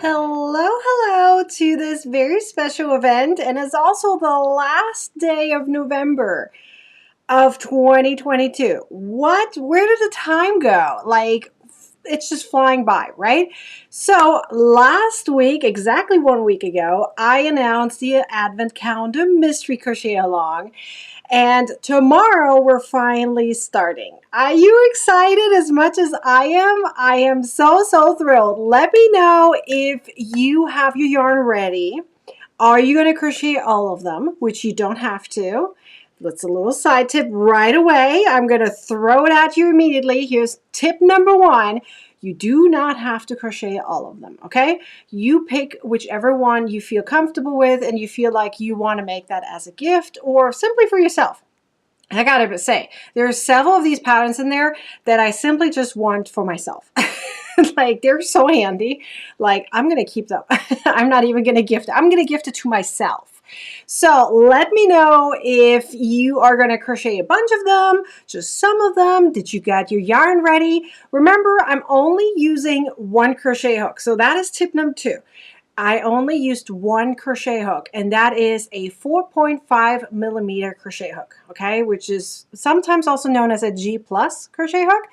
Hello to this very special event, and it's also the last day of November of 2022. Where did the time go? Like, it's just flying by, right? So last week, exactly 1 week ago, I announced the Advent Calendar Mystery Crochet Along. And tomorrow we're finally starting. Are you excited as much as I am? I am so thrilled. Let me know if you have your yarn ready. Are you going to crochet all of them, which you don't have to? That's a little side tip right away. I'm going to throw it at you immediately. Here's tip number 1. You do not have to crochet all of them, okay? You pick whichever one you feel comfortable with and you feel like you want to make that as a gift or simply for yourself. I gotta say, there are several of these patterns in there that I simply just want for myself. Like, they're so handy. Like, I'm gonna keep them. I'm not even gonna gift it. I'm gonna gift it to myself. So let me know if you are going to crochet a bunch of them, just some of them. Did you get your yarn ready? Remember, I'm only using one crochet hook. So that is tip number 2. I only used one crochet hook, and that is a 4.5 millimeter crochet hook, okay, which is sometimes also known as a G plus crochet hook.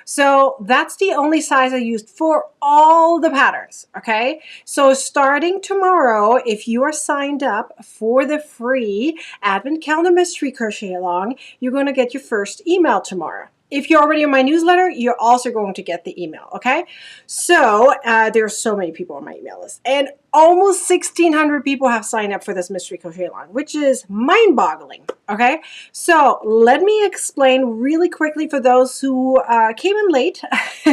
So that's the only size I used for all the patterns, okay? So starting tomorrow, if you are signed up for the free Advent Calendar Mystery Crochet Along, you're going to get your first email tomorrow. If you're already in my newsletter, you're also going to get the email, okay? So there are so many people on my email list, and almost 1,600 people have signed up for this Mystery Crochet Along, which is mind-boggling, okay? So let me explain really quickly for those who came in late,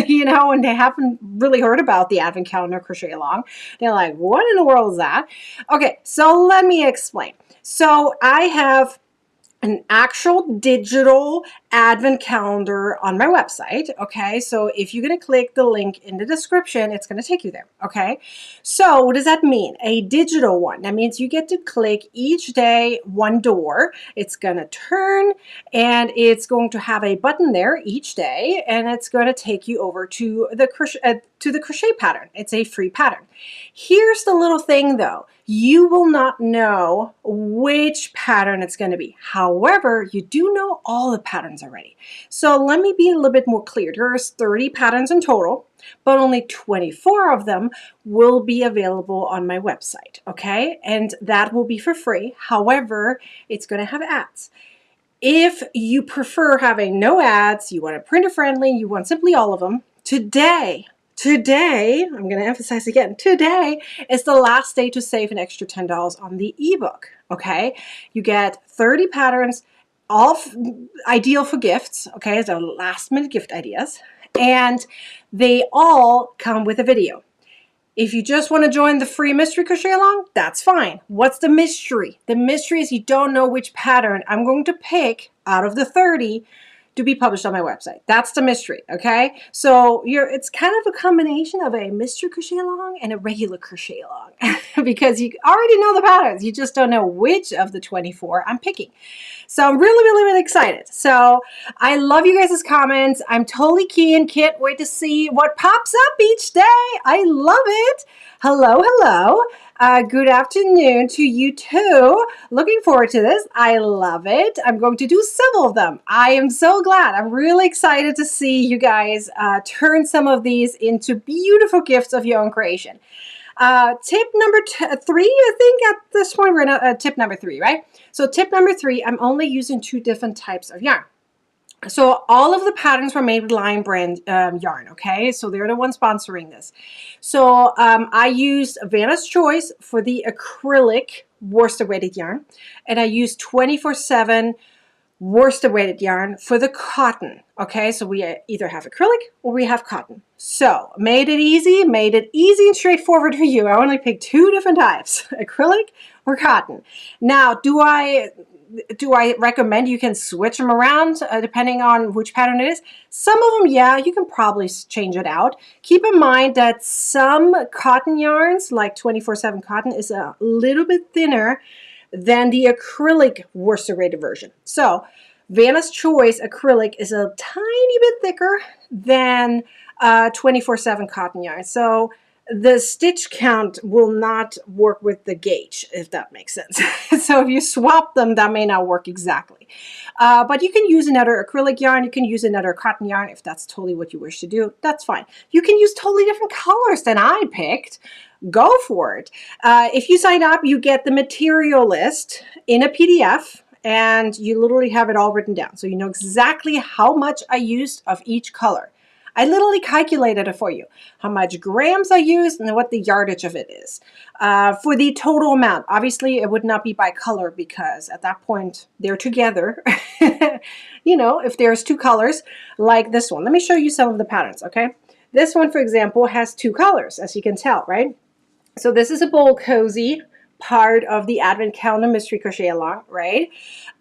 you know, and they haven't really heard about the Advent Calendar Crochet Along. They're like, what in the world is that? Okay, so let me explain. So I have an actual digital advent calendar on my website, okay? So if you're going to click the link in the description, it's going to take you there, okay? So what does that mean? A digital one. That means you get to click each day one door. It's going to turn, and it's going to have a button there each day, and it's going to take you over to the crochet pattern. It's a free pattern. Here's the little thing though. You will not know which pattern it's going to be. However, you do know all the patterns already. So let me be a little bit more clear. There's 30 patterns in total, but only 24 of them will be available on my website, okay? And that will be for free. However, it's going to have ads. If you prefer having no ads, you want it printer friendly, you want simply all of them, today, I'm going to emphasize again, today is the last day to save an extra $10 on the ebook, okay? You get 30 patterns, all ideal for gifts, okay? So last minute gift ideas, and they all come with a video. If you just want to join the free Mystery Crochet Along, that's fine. What's the mystery? The mystery is you don't know which pattern I'm going to pick out of the 30 to be published on my website. That's the mystery, okay? So it's kind of a combination of a Mystery Crochet Along and a regular crochet along because you already know the patterns. You just don't know which of the 24 I'm picking. So I'm really excited. So I love you guys' comments. I'm totally keen. Can't wait to see what pops up each day. I love it. Hello. Good afternoon to you too. Looking forward to this. I love it. I'm going to do several of them. I am so glad. I'm really excited to see you guys turn some of these into beautiful gifts of your own creation. Tip number 3, I think at this point we're at tip number 3, right? So tip number 3, I'm only using 2 different types of yarn. So all of the patterns were made with Lion brand yarn, okay? So they're the ones sponsoring this. So I used Vanna's Choice for the acrylic worsted weighted yarn, and I used 24/7 worsted weighted yarn for the cotton, okay? So we either have acrylic or we have cotton. So made it easy and straightforward for you. I only picked 2 different types, acrylic or cotton. Now, do I recommend you can switch them around depending on which pattern it is? Some of them, yeah, you can probably change it out. Keep in mind that some cotton yarns, like 24/7 cotton, is a little bit thinner than the acrylic worsted weighted version. So Vanna's Choice acrylic is a tiny bit thicker than 24/7 cotton yarn. So the stitch count will not work with the gauge, if that makes sense. So if you swap them, that may not work exactly. But you can use another acrylic yarn. You can use another cotton yarn if that's totally what you wish to do. That's fine. You can use totally different colors than I picked. Go for it. If you sign up, you get the material list in a PDF, and you literally have it all written down. So you know exactly how much I used of each color. I literally calculated it for you, how much grams I used and what the yardage of it is. For the total amount, obviously it would not be by color because at that point they're together. You know, if there's two colors like this one. Let me show you some of the patterns, okay? This one, for example, has two colors, as you can tell, right? So this is a bowl cozy, part of the Advent Calendar Mystery Crochet Along, right?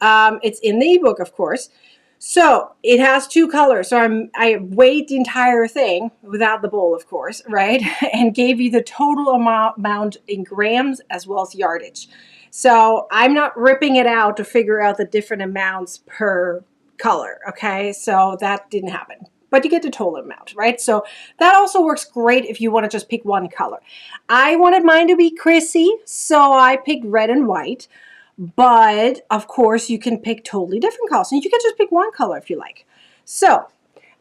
It's in the ebook, of course. So it has two colors. So I weighed the entire thing without the bowl, of course, right? And gave you the total amount in grams as well as yardage. So I'm not ripping it out to figure out the different amounts per color, okay? So that didn't happen. But you get the total amount, right? So that also works great if you want to just pick one color. I wanted mine to be Chrissy, so I picked red and white. But of course, you can pick totally different colors, and you can just pick one color if you like. So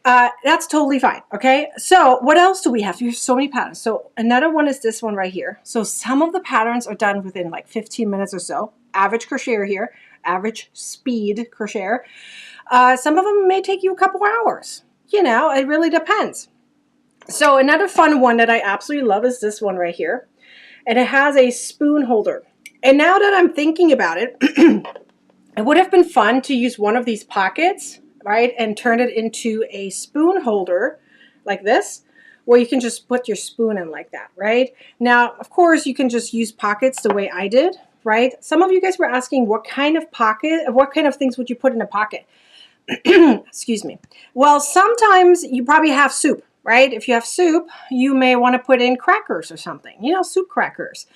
that's totally fine. Okay. So what else do we have? We have so many patterns. So another one is this one right here. So some of the patterns are done within like 15 minutes or so. Average crocheter here, average speed crocheter. Some of them may take you a couple hours. You know, it really depends. So another fun one that I absolutely love is this one right here, and it has a spoon holder. And now that I'm thinking about it, it would have been fun to use one of these pockets, right, and turn it into a spoon holder like this, where you can just put your spoon in like that, right? Now, of course, you can just use pockets the way I did, right? Some of you guys were asking what kind of pocket, what kind of things would you put in a pocket? Excuse me. Well, sometimes you probably have soup, right? If you have soup, you may want to put in crackers or something, you know, soup crackers,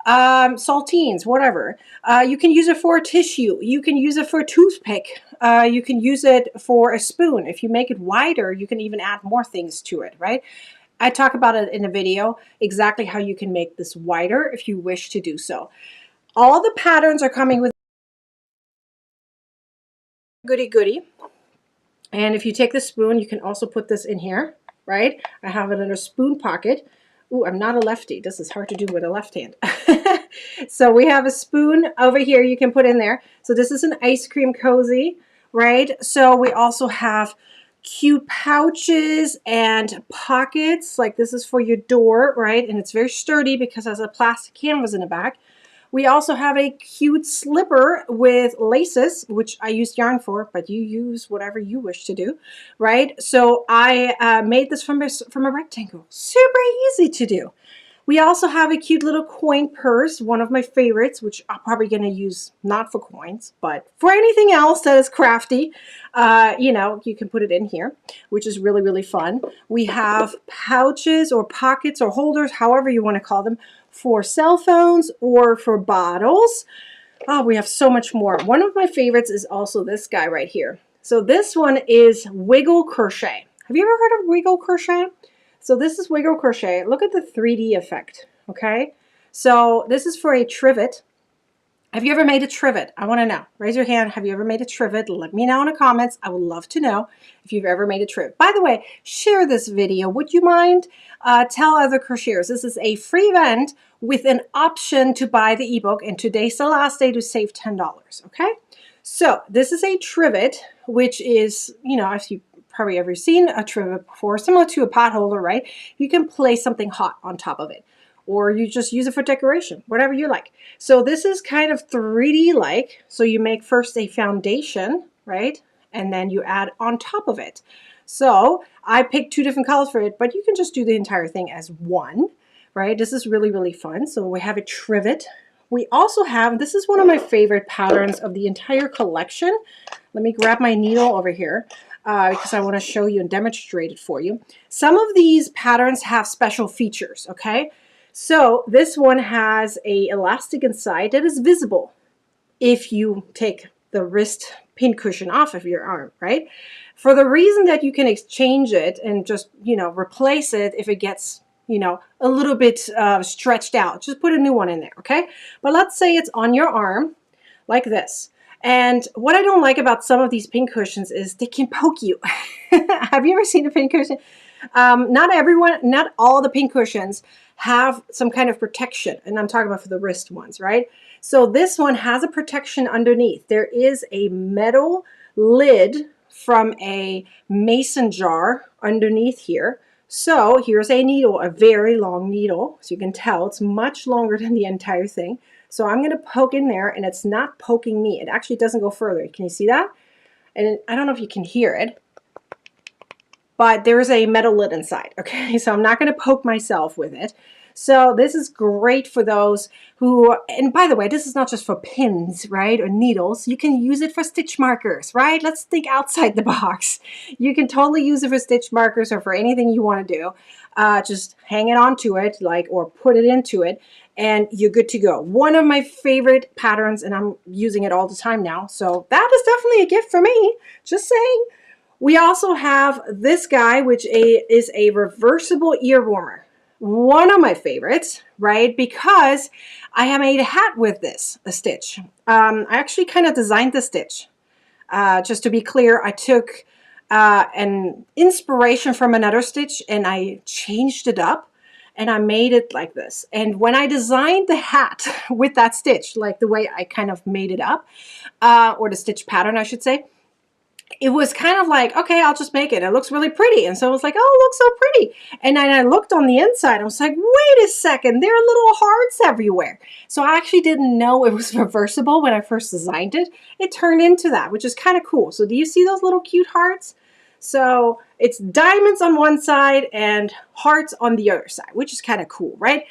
saltines, whatever. You can use it for a tissue. You can use it for a toothpick. You can use it for a spoon. If you make it wider, you can even add more things to it, right? I talk about it in a video, exactly how you can make this wider if you wish to do so. All the patterns are coming with goody. And if you take the spoon, you can also put this in here, right? I have it in a spoon pocket. Ooh, I'm not a lefty. This is hard to do with a left hand. So we have a spoon over here you can put in there. So this is an ice cream cozy, right? So we also have cute pouches and pockets. Like this is for your door, right? And it's very sturdy because it has a plastic canvas in the back. We also have a cute slipper with laces, which I used yarn for, but you use whatever you wish to do, right? So I made this from a rectangle. Super easy to do. We also have a cute little coin purse, one of my favorites, which I'm probably going to use not for coins, but for anything else that is crafty. You know, you can put it in here, which is really fun. We have pouches or pockets or holders, however you want to call them, for cell phones or for bottles. Oh, we have so much more. One of my favorites is also this guy right here. So this one is Wiggle Crochet. Have you ever heard of Wiggle Crochet? So this is Wiggle Crochet. Look at the 3D effect, okay? So this is for a trivet. Have you ever made a trivet? I want to know. Raise your hand. Have you ever made a trivet? Let me know in the comments. I would love to know if you've ever made a trivet. By the way, share this video. Would you mind? Tell other crocheters. This is a free event with an option to buy the ebook, and today's the last day to save $10, okay? So this is a trivet, which is, you know, if you probably ever seen a trivet before, similar to a pot holder, right? You can place something hot on top of it, or you just use it for decoration, whatever you like. So this is kind of 3D-like. So you make first a foundation, right? And then you add on top of it. So I picked two different colors for it, but you can just do the entire thing as one, right? This is really fun. So we have a trivet. We also have, this is one of my favorite patterns of the entire collection. Let me grab my needle over here because I want to show you and demonstrate it for you. Some of these patterns have special features, okay? So this one has a elastic inside that is visible if you take the wrist pin cushion off of your arm, right? For the reason that you can exchange it and just, you know, replace it if it gets you know, a little bit stretched out. Just put a new one in there, okay? But let's say it's on your arm like this. And what I don't like about some of these pincushions is they can poke you. Have you ever seen a pincushion? Not all the pincushions have some kind of protection. And I'm talking about for the wrist ones, right? So this one has a protection underneath. There is a metal lid from a mason jar underneath here. So here's a needle, a very long needle. So you can tell it's much longer than the entire thing. So I'm going to poke in there, and it's not poking me. It actually doesn't go further. Can you see that? And I don't know if you can hear it, but there's a metal lid inside. Okay, so I'm not going to poke myself with it. So this is great for those who, and by the way, this is not just for pins, right, or needles. You can use it for stitch markers, right? Let's think outside the box. You can totally use it for stitch markers or for anything you want to do. Just hang it onto it, like, or put it into it, and you're good to go. One of my favorite patterns, and I'm using it all the time now. So that is definitely a gift for me. Just saying. We also have this guy, which is a reversible ear warmer. One of my favorites, right? Because I have made a hat with this, a stitch. I actually kind of designed the stitch. Just to be clear, I took an inspiration from another stitch and I changed it up and I made it like this. And when I designed the hat with that stitch, like the way I kind of made it up, or the stitch pattern, I should say, it was kind of like, okay, I'll just make it. It looks really pretty. And so I was like, oh, it looks so pretty. And then I looked on the inside. I was like, wait a second, there are little hearts everywhere. So I actually didn't know it was reversible when I first designed it. It turned into that, which is kind of cool. So do you see those little cute hearts? So it's diamonds on one side and hearts on the other side, which is kind of cool, right?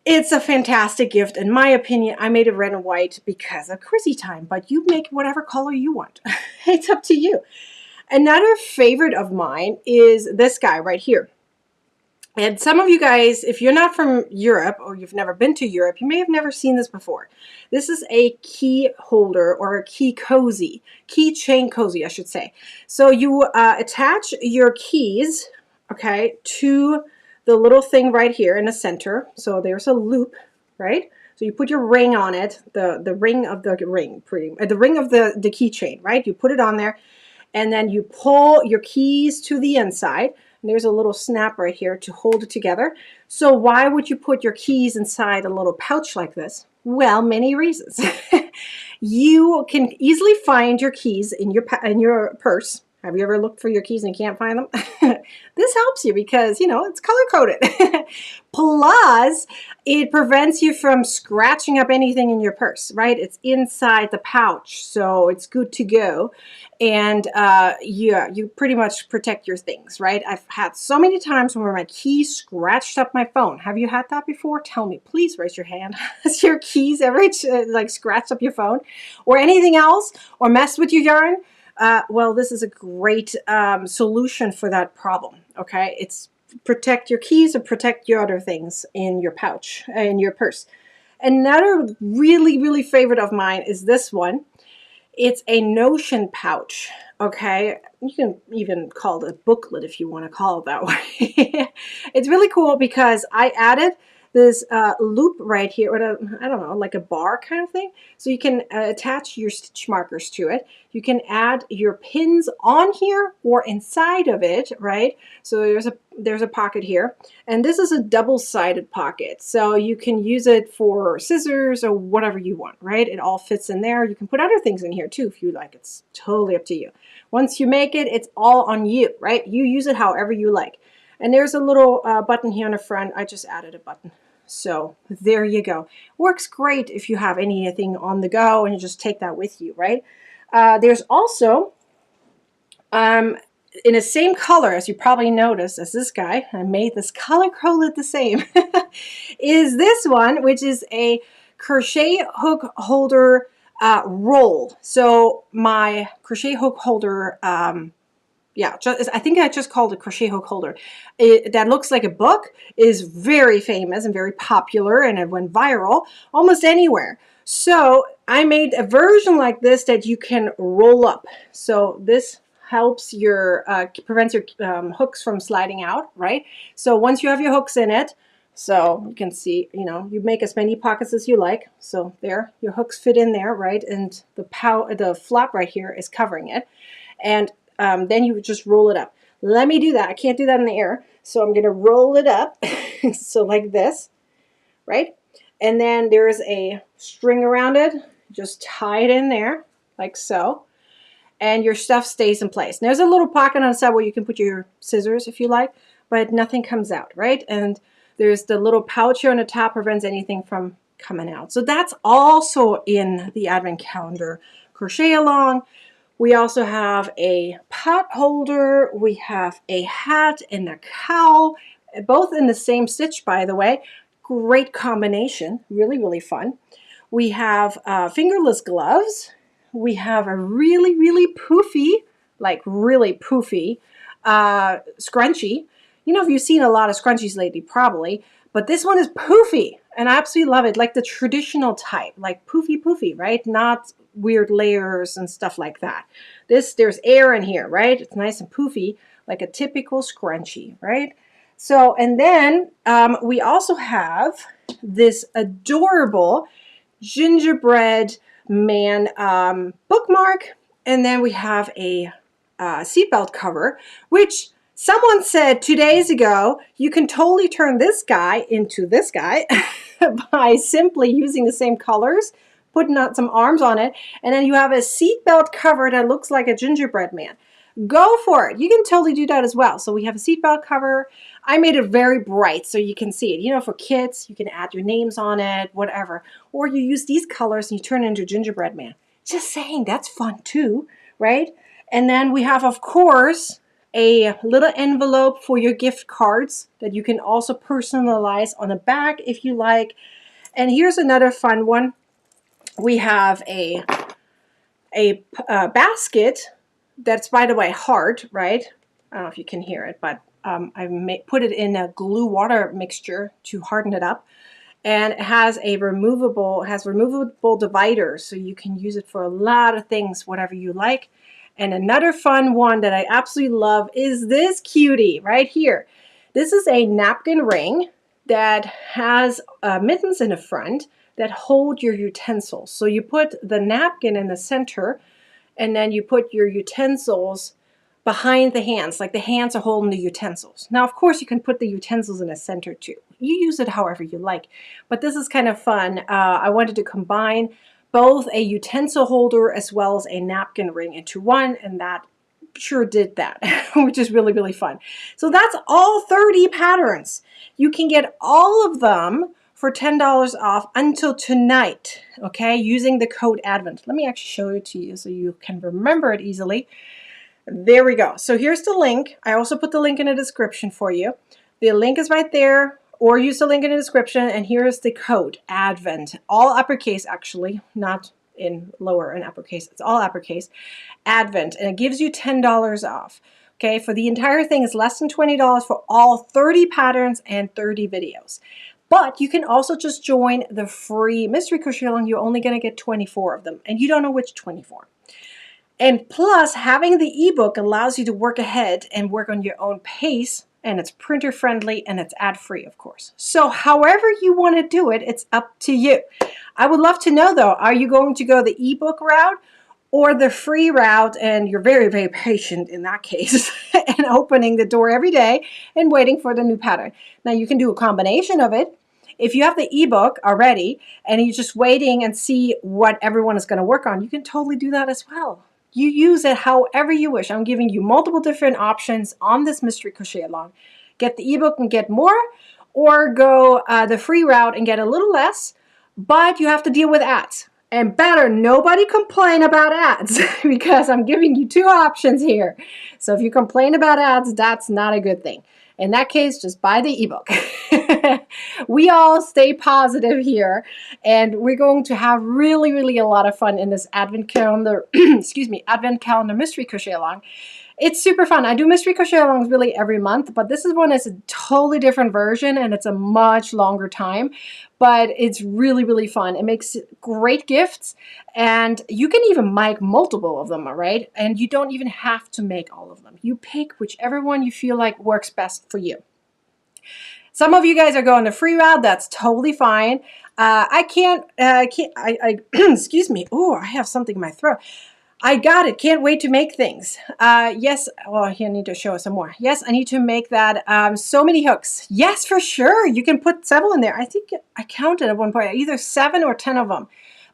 It's a fantastic gift. In my opinion, I made it red and white because of Chrissy time, but you make whatever color you want. It's up to you. Another favorite of mine is this guy right here. And some of you guys, if you're not from Europe or you've never been to Europe, you may have never seen this before. This is a key holder or a key cozy, keychain cozy, I should say. So you attach your keys, okay, to the little thing right here in the center. So there's a loop, right? So you put your ring on it, the ring of the ring, the ring of the keychain, right? You put it on there, and then you pull your keys to the inside. And there's a little snap right here to hold it together. So why would you put your keys inside a little pouch like this? Well, many reasons. You can easily find your keys in your purse. Have you ever looked for your keys and can't find them? This helps you because, you know, it's color-coded. Plus, it prevents you from scratching up anything in your purse, right? It's inside the pouch, so it's good to go. And yeah, you pretty much protect your things, right? I've had so many times where my keys scratched up my phone. Have you had that before? Tell me, please raise your hand. Has your keys ever like scratched up your phone or anything else or messed with your yarn? Well, this is a great solution for that problem, okay? It's protect your keys or protect your other things in your pouch, in your purse. Another really, really favorite of mine is this one. It's a notion pouch, okay? You can even call it a booklet if you want to call it that way. It's really cool because I added this loop right here, or I don't know, like a bar kind of thing. So you can attach your stitch markers to it. You can add your pins on here or inside of it, right? So there's a pocket here, and this is a double-sided pocket. So you can use it for scissors or whatever you want, right? It all fits in there. You can put other things in here too if you like. It's totally up to you. Once you make it, it's all on you, right? You use it however you like. And there's a little button here on the front. I just added a button. So there you go. Works great if you have anything on the go and you just take that with you, right? There's also, in the same color, as you probably noticed, as this guy, I made this color-coded the same, is this one, which is a crochet hook holder roll. So my crochet hook holder, yeah, I think I just called it crochet hook holder. That looks like a book, is very famous and very popular, and it went viral almost anywhere. So I made a version like this that you can roll up. So this helps your, prevents your hooks from sliding out, right? So once you have your hooks in it, so you can see, you know, you make as many pockets as you like. So there, your hooks fit in there, right? And the flap right here is covering it. And then you just roll it up. Let me do that. I can't do that in the air. So I'm going to roll it up. So like this, right? And then there is a string around it. Just tie it in there like so. And your stuff stays in place. There's a little pocket on the side where you can put your scissors if you like, but nothing comes out, right? And there's the little pouch here on the top, prevents anything from coming out. So that's also in the Advent calendar crochet along. We also have a pot holder. We have a hat and a cowl, both in the same stitch, by the way. Great combination, really, really fun. We have fingerless gloves. We have a really, really poofy, like really poofy scrunchie. You know, if you've seen a lot of scrunchies lately, probably, but this one is poofy, and I absolutely love it, like the traditional type, like poofy, right? Not weird layers and stuff like that. There's air in here, right? It's nice and poofy, like a typical scrunchie, right? So, and then we also have this adorable gingerbread man bookmark, and then we have a seatbelt cover, which someone said 2 days ago, you can totally turn this guy into this guy by simply using the same colors, putting out some arms on it, and then you have a seatbelt cover that looks like a gingerbread man. Go for it. You can totally do that as well. So we have a seatbelt cover. I made it very bright so you can see it. You know, for kids, you can add your names on it, whatever. Or you use these colors and you turn it into a gingerbread man. Just saying, that's fun too, right? And then we have, of course, a little envelope for your gift cards that you can also personalize on the back if you like. And here's another fun one. We have a basket that's, by the way, hard, right? I don't know if you can hear it, but I put it in a glue water mixture to harden it up. And it has removable dividers, so you can use it for a lot of things, whatever you like. And another fun one that I absolutely love is this cutie right here. This is a napkin ring that has mittens in the front that hold your utensils. So you put the napkin in the center, and then you put your utensils behind the hands, like the hands are holding the utensils. Now, of course, you can put the utensils in the center too. You use it however you like, but this is kind of fun. I wanted to combine both a utensil holder as well as a napkin ring into one, and that sure did that, which is really, really fun. So that's all 30 patterns. You can get all of them for $10 off until tonight, okay, using the code ADVENT. Let me actually show it to you so you can remember it easily. There we go. So here's the link. I also put the link in the description for you. The link is right there, or use the link in the description, and here's the code ADVENT. All uppercase, actually, not in lower and uppercase. It's all uppercase. ADVENT, and it gives you $10 off. Okay, for the entire thing is less than $20 for all 30 patterns and 30 videos. But you can also just join the free mystery crochet along. You're only going to get 24 of them, and you don't know which 24. And plus, having the ebook allows you to work ahead and work on your own pace, and it's printer friendly and it's ad free, of course. So however you want to do it, it's up to you. I would love to know though, are you going to go the ebook route or the free route? And you're very, very patient in that case and opening the door every day and waiting for the new pattern. Now you can do a combination of it. If you have the ebook already and you're just waiting and see what everyone is going to work on, you can totally do that as well. You use it however you wish. I'm giving you multiple different options on this mystery crochet along. Get the ebook and get more, or go the free route and get a little less, but you have to deal with ads. And better nobody complain about ads because I'm giving you two options here. So if you complain about ads, that's not a good thing. In that case, just buy the ebook. We all stay positive here, and we're going to have really, really a lot of fun in this Advent calendar, excuse me, Advent calendar mystery crochet along. It's super fun. I do mystery crochet alongs really every month, but this is one is a totally different version and it's a much longer time, but it's really, really fun. It makes great gifts and you can even make multiple of them, all right? And you don't even have to make all of them. You pick whichever one you feel like works best for you. Some of you guys are going the free route. That's totally fine. I can't, excuse me. Oh, I have something in my throat. I got it. Can't wait to make things. Yes. Well, here I need to show us some more. Yes, I need to make that. So many hooks. Yes, for sure. You can put several in there. I think I counted at one point, either 7 or 10 of them.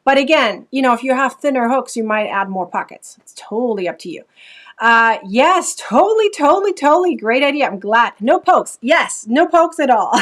But again, you know, if you have thinner hooks, you might add more pockets. It's totally up to you. Yes, totally. Great idea. I'm glad. No pokes. Yes, no pokes at all.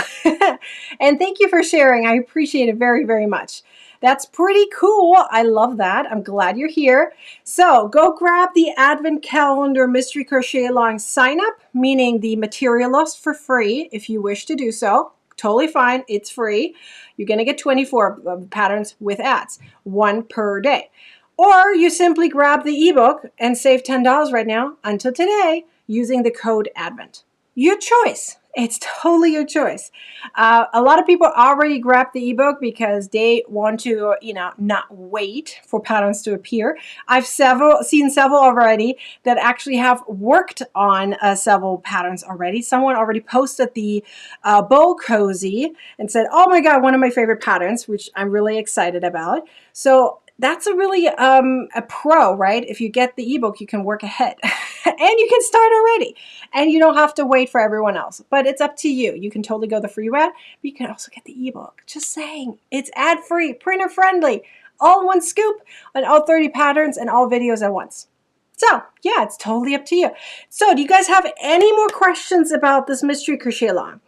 And thank you for sharing. I appreciate it very, very much. That's pretty cool. I love that. I'm glad you're here. So go grab the Advent Calendar Mystery Crochet Along sign up, meaning the material list for free if you wish to do so. Totally fine. It's free. You're going to get 24 patterns with ads, 1 per day. Or you simply grab the ebook and save $10 right now until today using the code ADVENT. Your choice. It's totally your choice. A lot of people already grabbed the ebook because they want to, you know, not wait for patterns to appear. I've seen several already that actually have worked on several patterns already. Someone already posted the bow cozy and said, "Oh my God, one of my favorite patterns," which I'm really excited about. So that's a really a pro, right? If you get the ebook, you can work ahead and you can start already and you don't have to wait for everyone else, but it's up to you. You can totally go the free route, but you can also get the ebook. Just saying, it's ad free, printer friendly, all in one scoop on all 30 patterns and all videos at once. So yeah, it's totally up to you. So do you guys have any more questions about this mystery crochet along?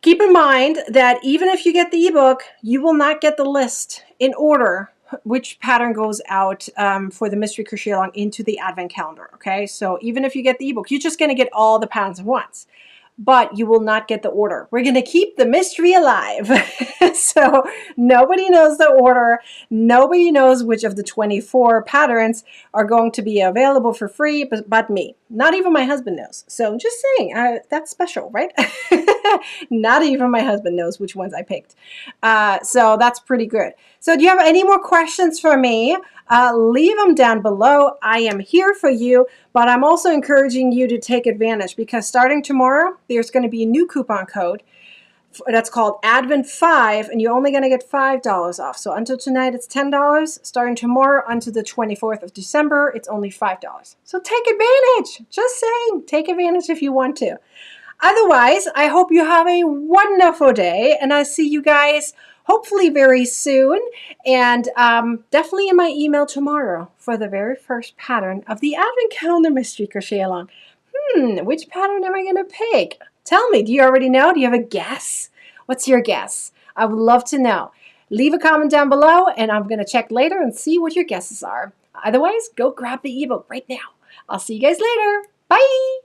Keep in mind that even if you get the ebook, you will not get the list in order which pattern goes out for the mystery crochet along into the advent calendar. Okay, so even if you get the ebook, you're just going to get all the patterns at once, but you will not get the order. We're going to keep the mystery alive. So nobody knows the order. Nobody knows which of the 24 patterns are going to be available for free, but me. Not even my husband knows. So just saying, that's special, right? Not even my husband knows which ones I picked. So that's pretty good. So do you have any more questions for me? Leave them down below. I am here for you, but I'm also encouraging you to take advantage because starting tomorrow, there's going to be a new coupon code that's called Advent 5, and you're only going to get $5 off. So until tonight, it's $10. Starting tomorrow until the 24th of December, it's only $5. So take advantage. Just saying, take advantage if you want to. Otherwise, I hope you have a wonderful day, and I'll see you guys hopefully very soon, and definitely in my email tomorrow for the very first pattern of the Advent Calendar Mystery Crochet Along. Which pattern am I going to pick? Tell me, do you already know? Do you have a guess? What's your guess? I would love to know. Leave a comment down below, and I'm going to check later and see what your guesses are. Otherwise, go grab the ebook right now. I'll see you guys later. Bye!